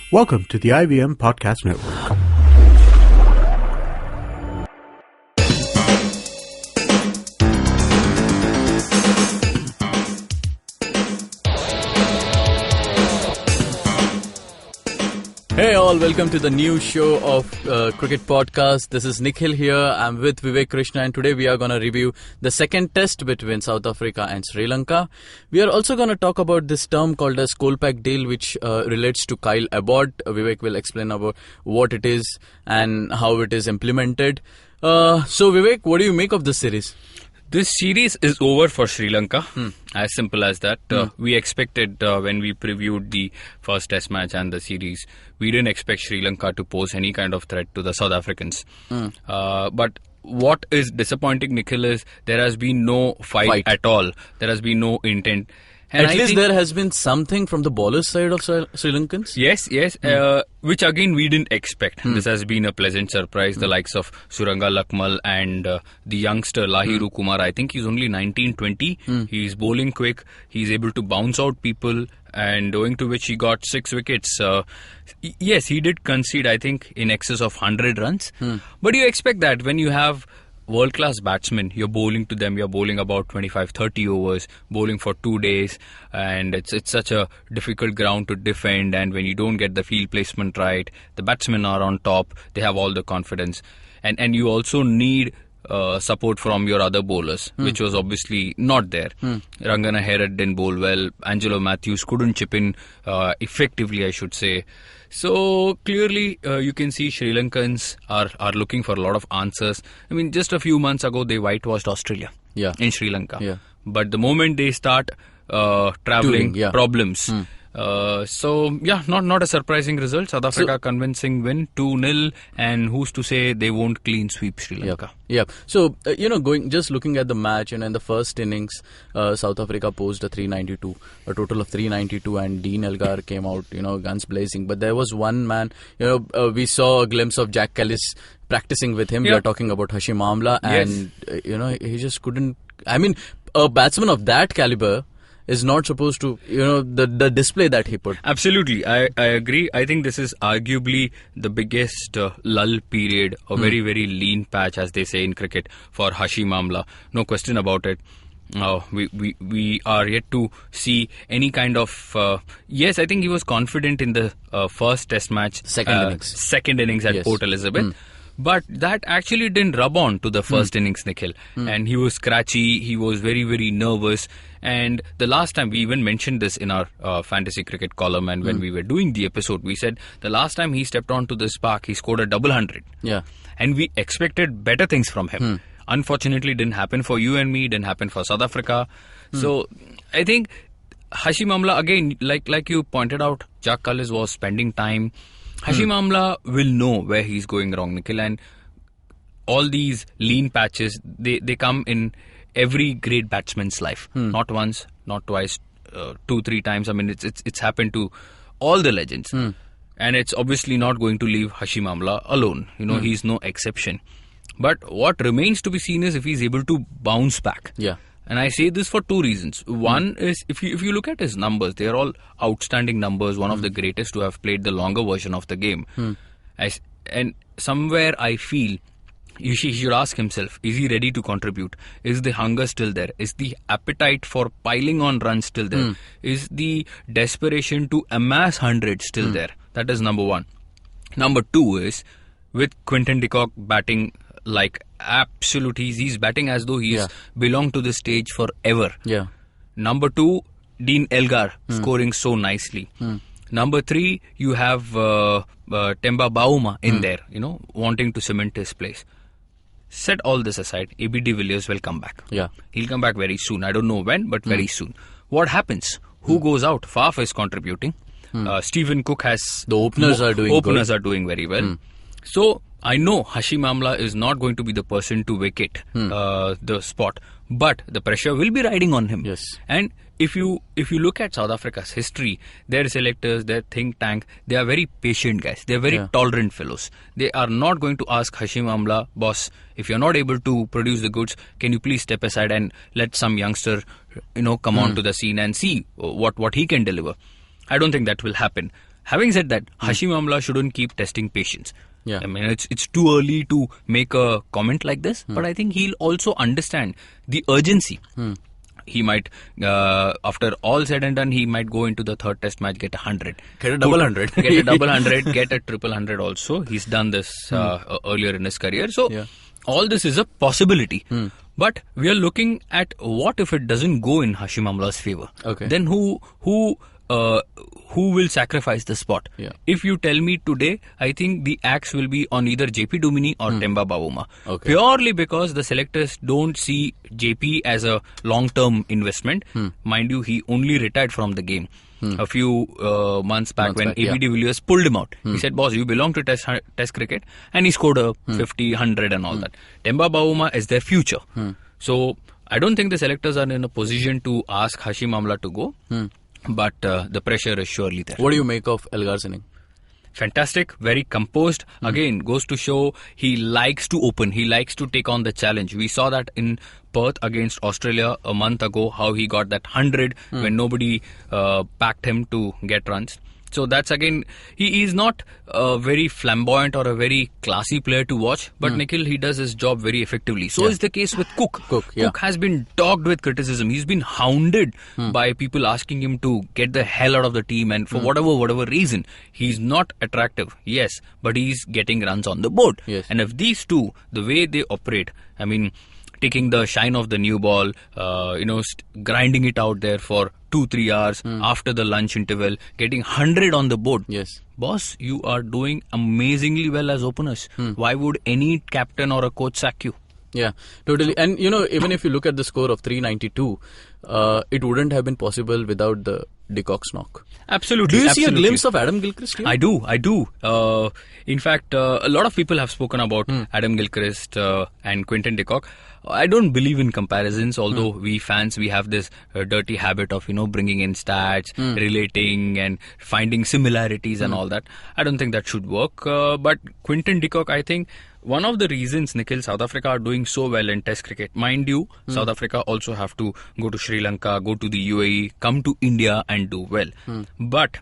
Welcome to the IVM Podcast Network. Hey all, welcome to the new show of Cricket Podcast. This is Nikhil here. I'm with Vivek Krishna and today we are going to review the second test between South Africa and Sri Lanka. We are also going to talk about this term called as Kolpak deal, which relates to Kyle Abbott. Vivek will explain about what it is and how it is implemented. So Vivek, what do you make of this series? This series is over for Sri Lanka. As simple as that. We expected when we previewed the first test match and the series, we didn't expect Sri Lanka to pose any kind of threat to the South Africans. But what is disappointing, Nikhil, is there has been no fight at all. There has been no intent. And At least there has been something from the bowler's side of Sri Lankans. Yes. Which again we didn't expect. This has been a pleasant surprise. The likes of Suranga Lakmal and the youngster Lahiru Kumar. I think he's only 19-20. He's bowling quick. He's able to bounce out people, and owing to which he got 6 wickets. Yes, he did concede, I think, in excess of 100 runs. But you expect that when you have world-class batsmen, you're bowling to them, you're bowling about 25-30 overs, bowling for 2 days, and it's such a difficult ground to defend, and when you don't get the field placement right, the batsmen are on top, they have all the confidence, and you also need support from your other bowlers, which was obviously not there. Rangana Herod didn't bowl well, Angelo Matthews couldn't chip in effectively, I should say. So clearly you can see Sri Lankans are looking for a lot of answers. I mean, just a few months ago they whitewashed Australia in Sri Lanka. But the moment they start travelling, problems. Not a surprising result. South Africa convincing win 2-0, and who's to say they won't clean sweep Sri Lanka? So just looking at the match, in the first innings, South Africa posed a total of 392, and Dean Elgar came out, guns blazing. But there was one man, we saw a glimpse of Jack Callis practicing with him. We are talking about Hashim Amla, and he just couldn't. I mean, a batsman of that caliber is not supposed to, the display that he put. Absolutely, I agree. I think this is arguably the biggest lull period, a very, very lean patch, as they say in cricket, for Hashim Amla. No question about it. We are yet to see any kind of... yes, I think he was confident in the first test match. Second innings at Port Elizabeth. But that actually didn't rub on to the first innings, Nikhil. And he was scratchy, he was very, very nervous. And the last time, we even mentioned this in our fantasy cricket column, and when we were doing the episode, we said the last time he stepped onto this park, he scored a double 100. And we expected better things from him. Unfortunately, it didn't happen for you and me, it didn't happen for South Africa. So I think Hashim Amla, again, like you pointed out, Jack Callis was spending time. Hashim Amla will know where he's going wrong, Nikhil, and all these lean patches, they come in every great batsman's life. Not once, not twice, 2-3 times. I mean, it's happened to all the legends. And it's obviously not going to leave Hashim Amla alone. He's no exception. But what remains to be seen is if he's able to bounce back. And I say this for 2 reasons. One is, if you look at his numbers, they are all outstanding numbers, one of the greatest to have played the longer version of the game. And somewhere I feel he should ask himself, is he ready to contribute? Is the hunger still there? Is the appetite for piling on runs still there? Is the desperation to amass hundreds still there? That is number one. Number 2 is, with Quinton de Kock batting like absolute, he's batting as though he's belonged to the stage forever. Number 2, Dean Elgar scoring so nicely. Number 3, you have Temba Bauma in there, wanting to cement his place. Set all this aside, AB de Villiers will come back. He'll come back very soon. I don't know when, but very soon. What happens? Who goes out? Faf is contributing. Stephen Cook has... The openers are doing very well. So I know Hashim Amla is not going to be the person to vacate the spot, but the pressure will be riding on him. And if you look at South Africa's history, their selectors, their think tank, they are very patient guys. They are very tolerant fellows. They are not going to ask Hashim Amla, boss, if you're not able to produce the goods, can you please step aside and let some youngster, come onto the scene and see what he can deliver. I don't think that will happen. having said that, Hashim Amla shouldn't keep testing patience. Yeah. I mean, it's too early to make a comment like this, but I think he'll also understand the urgency. He might, after all said and done, he might go into the third test match, get 100. Get a double 100. Get a double 100, get a triple 100 also. He's done this earlier in his career. So, all this is a possibility. But we are looking at what if it doesn't go in Hashim Amla's favor. Okay. Then who will sacrifice the spot? Yeah. If you tell me today, I think the axe will be on either JP Dumini or Temba Bavuma. Okay. Purely because the selectors don't see JP as a long-term investment. Mind you, he only retired from the game a few months back when AB de Villiers pulled him out. He said, boss, you belong to test cricket. And he scored a 50, 100 and all that. Temba Bavuma is their future. So, I don't think the selectors are in a position to ask Hashim Amla to go. But the pressure is surely there. What do you make of Elgar's inning? Fantastic, very composed. Again, goes to show he likes to open. He likes to take on the challenge. We saw that in Perth against Australia a month ago, how he got that 100 when nobody backed him to get runs. So that's again, he is not a very flamboyant or a very classy player to watch, but Nikhil, he does his job very effectively. So is the case with Cook. Cook has been dogged with criticism. He's been hounded by people asking him to get the hell out of the team, and for whatever reason, he's not attractive. Yes, but he's getting runs on the board. Yes. And if these two, the way they operate, I mean, taking the shine of the new ball, grinding it out there for 2-3 hours after the lunch interval, getting 100 on the board. Yes. Boss, you are doing amazingly well as openers. Why would any captain or a coach sack you? Yeah, totally. And, even if you look at the score of 392, it wouldn't have been possible without the de Kock's knock. Absolutely. Do you see a glimpse of Adam Gilchrist here? I do. In fact, a lot of people have spoken about Adam Gilchrist and Quinton de Kock. I don't believe in comparisons, although we fans, we have this dirty habit of, bringing in stats, relating and finding similarities and all that. I don't think that should work. But Quinton de Kock, I think, one of the reasons, Nikhil, South Africa are doing so well in Test cricket. Mind you, South Africa also have to go to Sri Lanka, go to the UAE, come to India and do well. But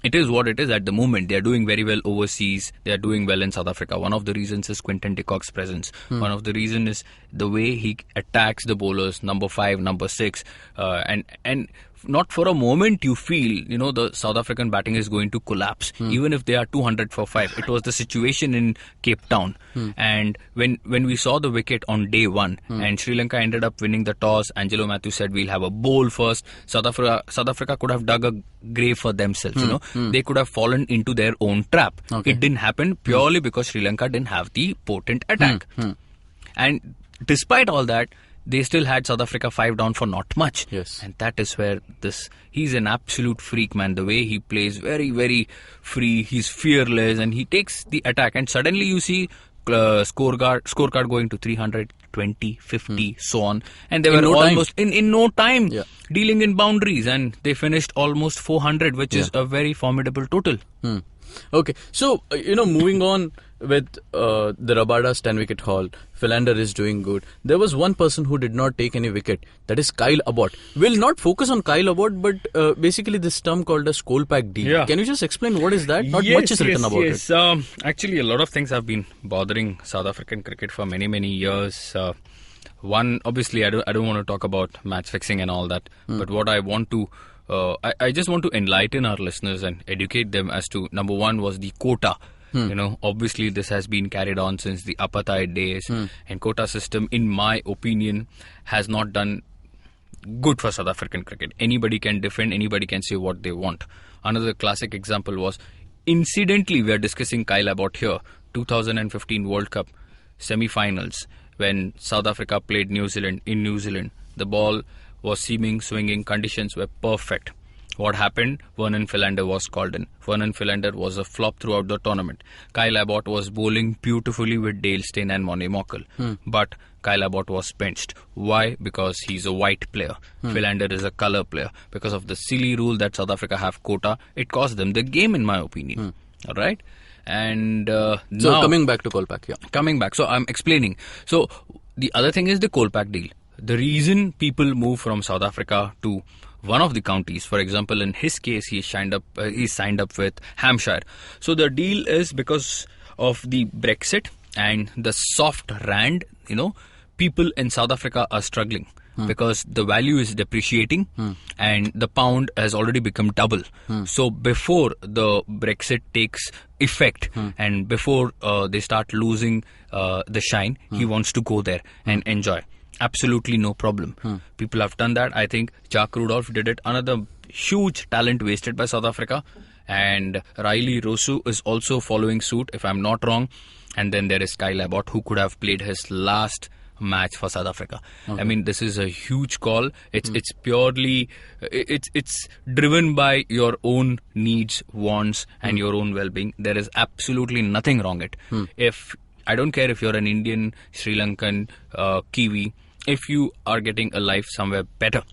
it is what it is at the moment. They are doing very well overseas. They are doing well in South Africa. One of the reasons is Quinton de Kock's presence. One of the reasons is the way he attacks the bowlers, number 5, number 6. And not for a moment you feel, the South African batting is going to collapse. Even if they are 200 for 5. It was the situation in Cape Town. And when we saw the wicket on day 1 and Sri Lanka ended up winning the toss, Angelo Matthews said we'll have a bowl first. South Africa could have dug a grave for themselves. They could have fallen into their own trap. Okay. It didn't happen purely because Sri Lanka didn't have the potent attack. And despite all that, they still had South Africa 5 down for not much. Yes. And that is where he's an absolute freak, man. The way he plays, very, very free. He's fearless and he takes the attack. And suddenly you see scorecard going to 320, 50, so on. And they were almost in no time dealing in boundaries. And they finished almost 400, which is a very formidable total. Okay, so, moving on with the Rabada's 10-wicket haul, Philander is doing good. There was one person who did not take any wicket, that is Kyle Abbott. We'll not focus on Kyle Abbott, but basically this term called as Kolpak deal. Yeah. Can you just explain what is that? Not much is written about it. Actually, a lot of things have been bothering South African cricket for many, many years. One, obviously, I don't want to talk about match fixing and all that, but what I want to I just want to enlighten our listeners and educate them as to, number one was the quota. Obviously this has been carried on since the apartheid days, and quota system, in my opinion, has not done good for South African cricket. Anybody can defend, anybody can say what they want. Another classic example was, incidentally, we are discussing Kyle Abbott here, 2015 World Cup semi-finals, when South Africa played New Zealand in New Zealand. The ball was seaming, swinging, conditions were perfect. What happened? Vernon Philander was called in. Vernon Philander was a flop throughout the tournament. Kyle Abbott was bowling beautifully with Dale Steyn and Mone Mokal. But Kyle Abbott was benched. Why? Because he's a white player. Philander is a colour player. Because of the silly rule that South Africa have quota, it cost them the game, in my opinion. Alright? And now, coming back to Kolpak, Coming back. So I'm explaining. So the other thing is the Kolpak deal. The reason people move from South Africa to one of the counties. For example, in his case, he signed up with Hampshire. So the deal is because of the Brexit and the soft rand, people in South Africa are struggling. Because the value is depreciating and the pound has already become double. So before the Brexit takes effect and before they start losing the shine, he wants to go there and enjoy. Absolutely no problem. People have done that. I think Jack Rudolph did it. Another huge talent wasted by South Africa. And Riley Rossouw is also following suit, if I'm not wrong. And then there is Kyle Abbott, who could have played his last match for South Africa. Okay. I mean, this is a huge call. It's purely it's driven by your own needs, wants, and your own well-being. There is absolutely nothing wrong it. If I don't care if you're an Indian, Sri Lankan, Kiwi, if you are getting a life somewhere better,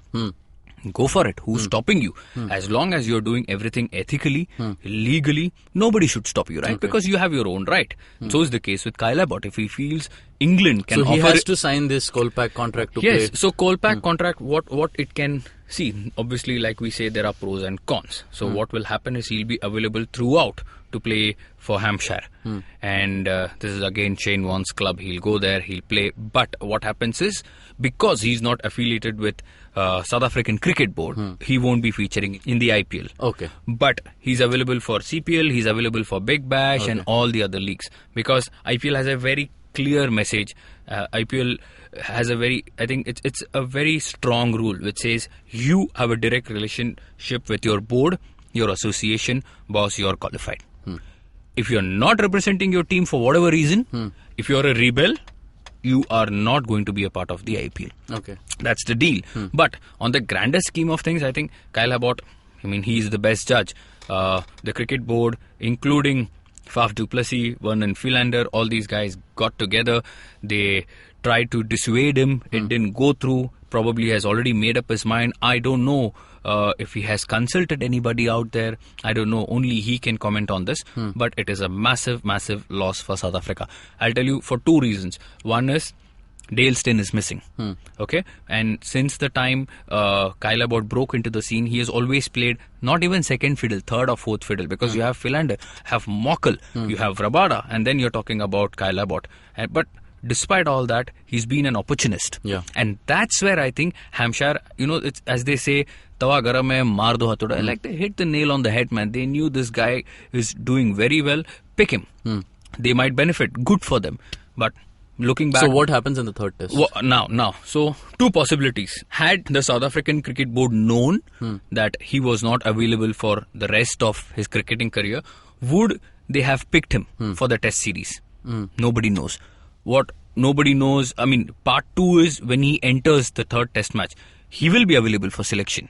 go for it. Who's stopping you? As long as you're doing everything ethically, legally, nobody should stop you, right? Okay. Because you have your own right. So is the case with Kyle Abbott. If he feels England can offer... So he has to sign this Kolpak contract to play. Yes, so Kolpak contract, what it can... See, obviously, like we say, there are pros and cons. So what will happen is he'll be available throughout to play for Hampshire. And this is again Shane Warne's club. He'll go there, he'll play. But what happens is, because he's not affiliated with South African Cricket Board, he won't be featuring in the IPL. Okay. But he's available for CPL, he's available for Big Bash and all the other leagues. Because IPL has a very clear message. IPL has a very, I think it's a very strong rule which says you have a direct relationship with your board, your association, boss, you're qualified. If you're not representing your team for whatever reason, if you're a rebel, you are not going to be a part of the IPL. Okay. That's the deal. But on the grander scheme of things, I think Kyle Abbott, he's the best judge. The cricket board, including Faf du Plessis, Vernon Philander, all these guys got together. They tried to dissuade him. It didn't go through. Probably has already made up his mind. I don't know if he has consulted anybody out there. I don't know. Only he can comment on this. But it is a massive, massive loss for South Africa. I'll tell you for two reasons. One is Dale Steyn is missing. Okay, and since the time Kyle Abbott broke into the scene, he has always played not even second fiddle, third or fourth fiddle, because you have Philander, have Mockle, you have Rabada, and then you're talking about Kyle Abbott. But despite all that, he's been an opportunist. Yeah. And that's where I think Hampshire, it's as they say, tawa garam hai, maar do hatoda. Like, they hit the nail on the head, man. They knew this guy is doing very well. Pick him. They might benefit. Good for them. But looking back... So what happens in the third test? Now. So, two possibilities. Had the South African Cricket Board known that he was not available for the rest of his cricketing career, would they have picked him for the test series? Nobody knows. What nobody knows, part 2 is when he enters the third test match, he will be available for selection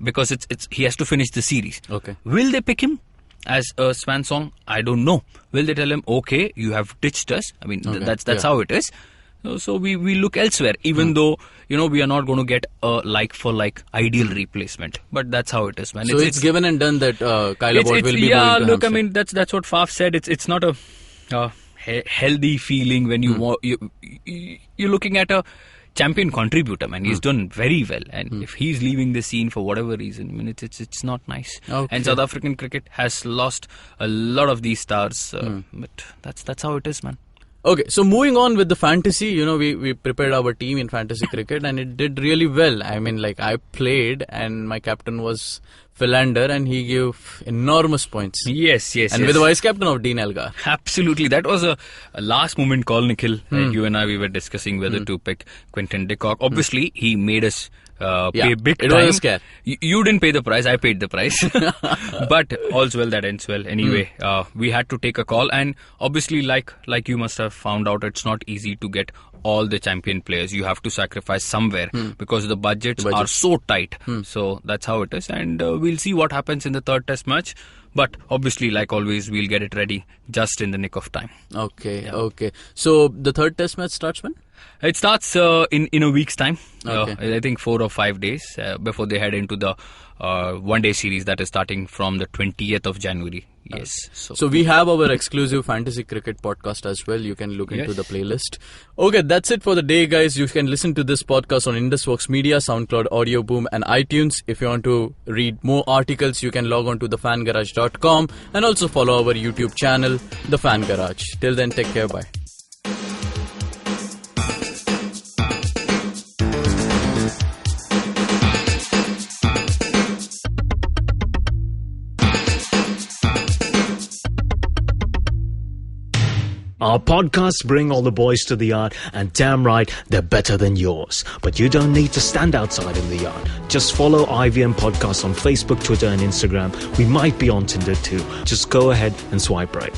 because he has to finish the series. Okay. Will they pick him as a swan song? I don't know. Will they tell him, okay, you have ditched us? That's how it is. So we look elsewhere, even though we are not going to get a like for like ideal replacement. But that's how it is, man. So it's given and done that Kyle Abbott will be moving to look, Hampshire. that's what Faf said. It's not a healthy feeling when you're looking at a champion contributor, man. He's done very well, and if he's leaving the scene for whatever reason, it's not nice. Okay. And South African cricket has lost a lot of these stars, but that's how it is, man. Okay, so moving on with the fantasy, we prepared our team in fantasy cricket and it did really well. I played and my captain was Philander and he gave enormous points. Yes. And with the vice captain of Dean Elgar. Absolutely. That was a last moment call, Nikhil. You and I, we were discussing whether to pick Quinton de Kock. Obviously, he made us pay big time. It was a scare. You didn't pay the price, I paid the price. But all's well that ends well. Anyway, we had to take a call, and obviously, like you must have found out, it's not easy to get all the champion players. You have to sacrifice somewhere because the budgets are so tight. So that's how it is, and we'll see what happens in the third test match. But obviously, like always, we'll get it ready just in the nick of time. Okay. So the third test match starts when? It starts in a week's time. Okay. I think 4 or 5 days before they head into the one-day series that is starting from the 20th of January. Yes. So we have our exclusive fantasy cricket podcast as well. You can look into the playlist. Okay, that's it for the day, guys. You can listen to this podcast on IndusVox Media, SoundCloud, Audio Boom, and iTunes. If you want to read more articles, you can log on to thefangarage.com and also follow our YouTube channel, The Fan Garage. Till then, take care. Bye. Our podcasts bring all the boys to the yard, and damn right, they're better than yours. But you don't need to stand outside in the yard. Just follow IVM Podcasts on Facebook, Twitter, and Instagram. We might be on Tinder too. Just go ahead and swipe right.